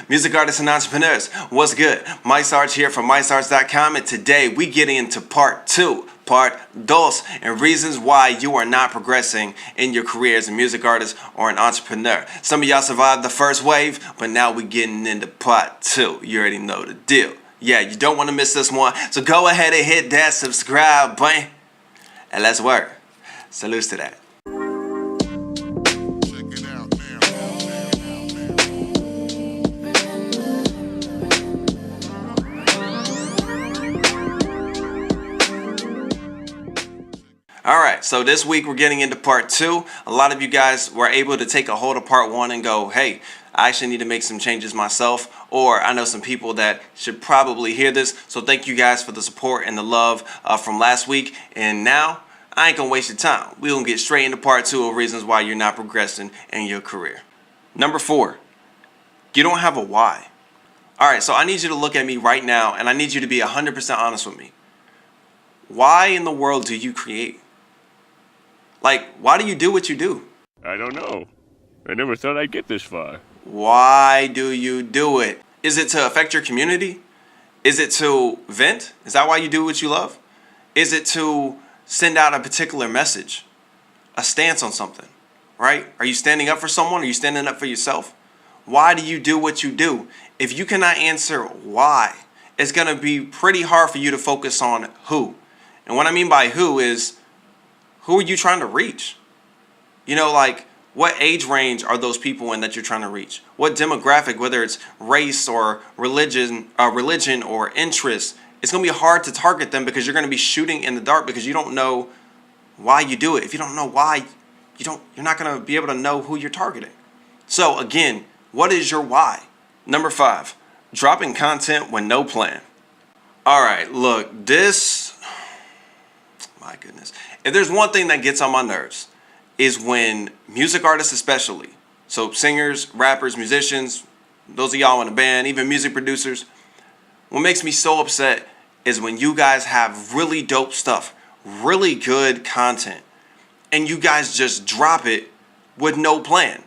Music artists and entrepreneurs, what's good? Sarge here from MySarge.com, and today we get into part dos, and reasons why you are not progressing in your career as a music artist or an entrepreneur. Some of y'all survived the first wave, but now we getting into part two. You already know the deal. Yeah, you don't want to miss this one, so go ahead and hit that subscribe button, and let's work. Salutes to that. Alright, so this week we're getting into part two. A lot of you guys were able to take a hold of part one and go, hey, I actually need to make some changes myself, or I know some people that should probably hear this, so thank you guys for the support and the love from last week. And now, I ain't gonna waste your time. We're gonna get straight into part two of reasons why you're not progressing in your career. Number 4, you don't have a why. Alright, so I need you to look at me right now, and I need you to be 100% honest with me. Why in the world do you create? Like, why do you do what you do? I don't know. I never thought I'd get this far. Why do you do it? Is it to affect your community? Is it to vent? Is that why you do what you love? Is it to send out a particular message? A stance on something, right? Are you standing up for someone? Are you standing up for yourself? Why do you do what you do? If you cannot answer why, it's going to be pretty hard for you to focus on who. And what I mean by who is, who are you trying to reach? You know, like, what age range are those people in that you're trying to reach? What demographic, whether it's race or religion or interest, it's going to be hard to target them because you're going to be shooting in the dark because you don't know why you do it. If you don't know why, you're not going to be able to know who you're targeting. So again, what is your why? Number 5, dropping content with no plan. All right, look, my goodness. If there's one thing that gets on my nerves is when music artists especially, so singers, rappers, musicians, those of y'all in a band, even music producers, what makes me so upset is when you guys have really dope stuff, really good content, and you guys just drop it with no plan.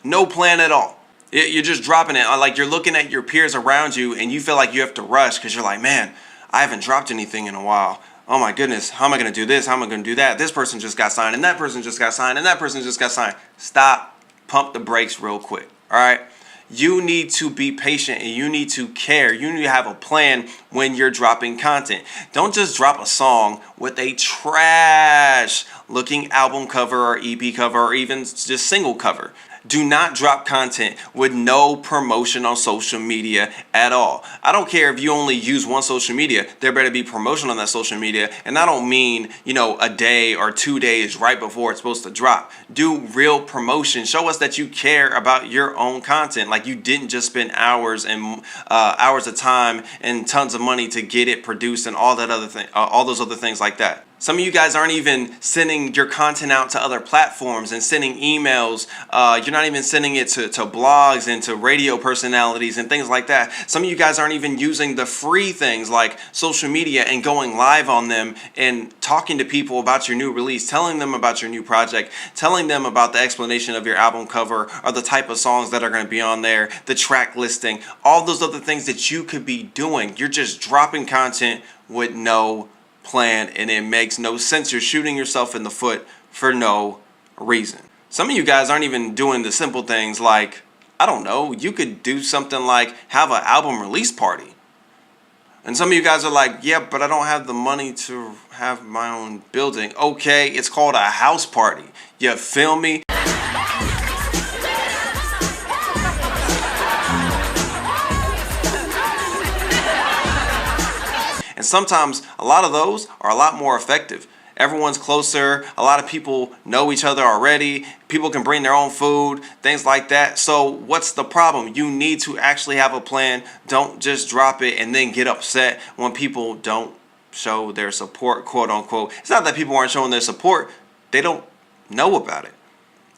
No plan at all. You're just dropping it. Like, you're looking at your peers around you and you feel like you have to rush because you're like, man, I haven't dropped anything in a while. Oh my goodness, how am I going to do this? How am I going to do that? This person just got signed, and that person just got signed, and that person just got signed. Stop. Pump the brakes real quick. All right? You need to be patient, and you need to care. You need to have a plan when you're dropping content. Don't just drop a song with a trash looking album cover or EP cover or even just single cover. Do not drop content with no promotion on social media at all. I don't care if you only use one social media. There better be promotion on that social media. And I don't mean, a day or 2 days right before it's supposed to drop. Do real promotion. Show us that you care about your own content. Like, you didn't just spend hours and hours of time and tons of money to get it produced and all that other thing, all those other things like that. Some of you guys aren't even sending your content out to other platforms and sending emails. You're not even sending it to blogs and to radio personalities and things like that. Some of you guys aren't even using the free things like social media and going live on them and talking to people about your new release, telling them about your new project, telling them about the explanation of your album cover or the type of songs that are going to be on there, the track listing, all those other things that you could be doing. You're just dropping content with no plan, and it makes no sense. You're shooting yourself in the foot for no reason. Some of you guys aren't even doing the simple things like, I don't know, you could do something like have an album release party. And some of you guys are like, yeah, but I don't have the money to have my own building. Okay, it's called a house party. You feel me? And sometimes a lot of those are a lot more effective. Everyone's closer. A lot of people know each other already. People can bring their own food, things like that. So what's the problem? You need to actually have a plan. Don't just drop it and then get upset when people don't show their support, quote unquote. It's not that people aren't showing their support. They don't know about it.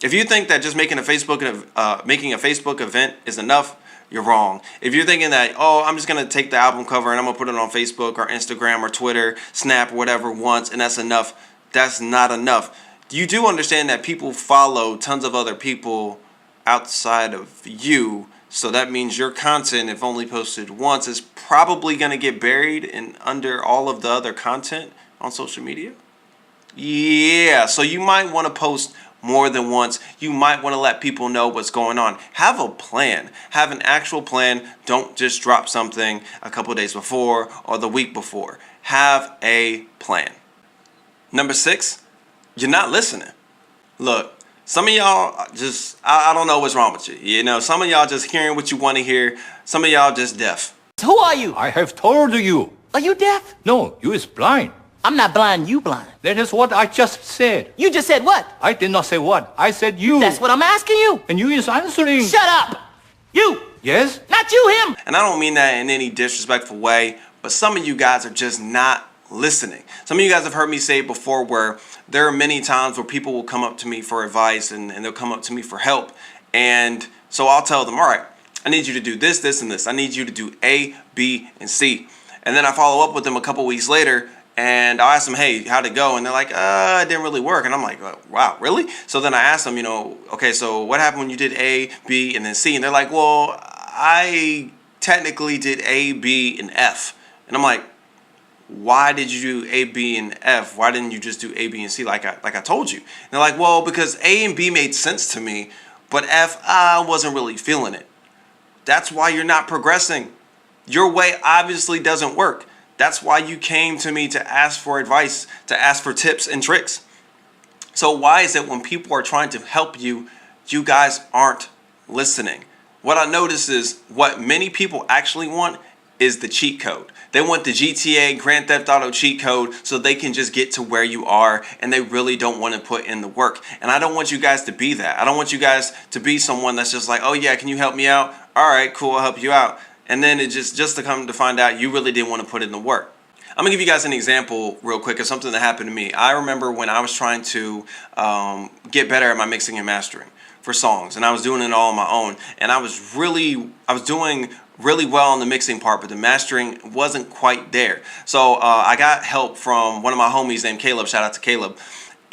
If you think that just making a Facebook event is enough, you're wrong. If you're thinking that, oh, I'm just going to take the album cover and I'm going to put it on Facebook or Instagram or Twitter, Snap, whatever once, and that's enough, that's not enough. You do understand that people follow tons of other people outside of you So that means your content, if only posted once, is probably going to get buried in under all of the other content on social media. Yeah, so you might want to post more than once. You might want to let people know what's going on. Have a plan. Have an actual plan. Don't just drop something a couple days before or the week before. Have a plan. Number 6, you're not listening. Look, some of y'all just, I don't know what's wrong with you. You know, some of y'all just hearing what you want to hear. Some of y'all just deaf. Who are you? I have told you. Are you deaf? No, you is blind. I'm not blind, you blind. That is what I just said. You just said what? I did not say what. I said you. That's what I'm asking you. And you is answering. Shut up! You! Yes? Not you, him! And I don't mean that in any disrespectful way, but some of you guys are just not listening. Some of you guys have heard me say it before where there are many times where people will come up to me for advice and they'll come up to me for help. And so I'll tell them, all right, I need you to do this, this, and this. I need you to do A, B, and C. And then I follow up with them a couple weeks later and I'll ask them, hey, how'd it go? And they're like, it didn't really work. And I'm like, wow, really? So then I ask them, okay, so what happened when you did A, B, and then C? And they're like, well, I technically did A, B, and F. And I'm like, why did you do A, B, and F? Why didn't you just do A, B, and C like I told you? And they're like, well, because A and B made sense to me, but F, I wasn't really feeling it. That's why you're not progressing. Your way obviously doesn't work. That's why you came to me to ask for advice, to ask for tips and tricks. So why is it when people are trying to help you, you guys aren't listening? What I notice is what many people actually want is the cheat code. They want the GTA Grand Theft Auto cheat code so they can just get to where you are and they really don't want to put in the work. And I don't want you guys to be that. I don't want you guys to be someone that's just like, oh yeah, can you help me out? All right, cool, I'll help you out. And then it just to come to find out you really didn't want to put in the work. I'm gonna give you guys an example real quick of something that happened to me. I remember when I was trying to get better at my mixing and mastering for songs, and I was doing it all on my own, and I was doing really well on the mixing part, but the mastering wasn't quite there. So I got help from one of my homies named Caleb. Shout out to Caleb.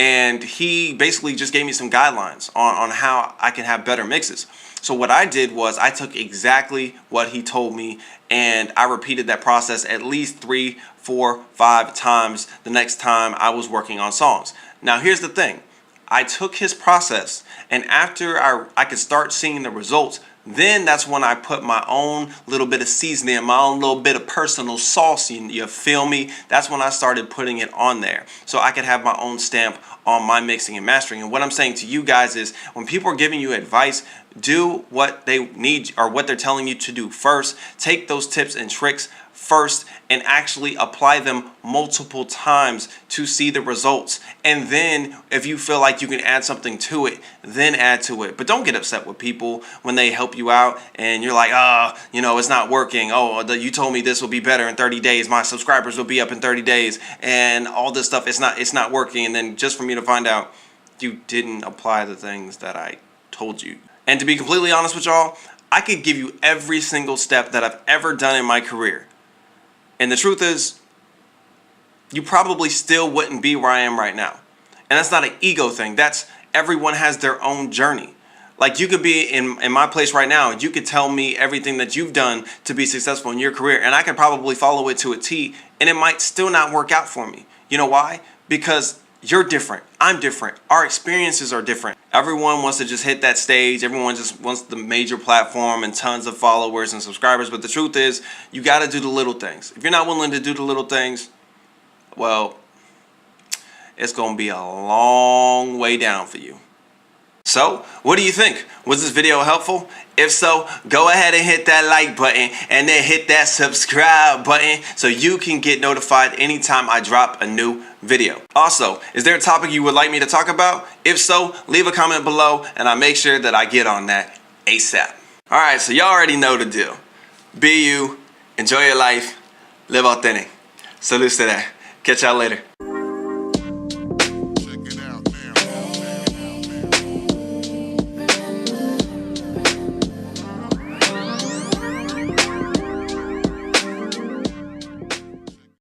And he basically just gave me some guidelines on how I can have better mixes. So what I did was I took exactly what he told me and I repeated that process at least 3, 4, 5 times the next time I was working on songs. Now here's the thing. I took his process, and after I could start seeing the results, then that's when I put my own little bit of seasoning, my own little bit of personal sauce, you feel me? That's when I started putting it on there so I could have my own stamp on my mixing and mastering. And what I'm saying to you guys is when people are giving you advice, do what they need or what they're telling you to do first. Take those tips and tricks first and actually apply them multiple times to see the results. And then if you feel like you can add something to it, then add to it. But don't get upset with people when they help you out and you're like, it's not working. You told me this will be better in 30 days. My subscribers will be up in 30 days and all this stuff. It's not working. And then just for me to find out you didn't apply the things that I told you. And to be completely honest with y'all, I could give you every single step that I've ever done in my career. And the truth is, you probably still wouldn't be where I am right now. And that's not an ego thing. That's everyone has their own journey. Like you could be in my place right now. You could tell me everything that you've done to be successful in your career. And I could probably follow it to a T. And it might still not work out for me. You know why? Because you're different. I'm different. Our experiences are different. Everyone wants to just hit that stage. Everyone just wants the major platform and tons of followers and subscribers. But the truth is, you got to do the little things. If you're not willing to do the little things, well, it's going to be a long way down for you. So, what do you think? Was this video helpful? If so, go ahead and hit that like button and then hit that subscribe button so you can get notified anytime I drop a new video. Also, is there a topic you would like me to talk about? If so, leave a comment below and I'll make sure that I get on that ASAP. Alright, so y'all already know the deal. Be you, enjoy your life, live authentic. Salute to that. Catch y'all later.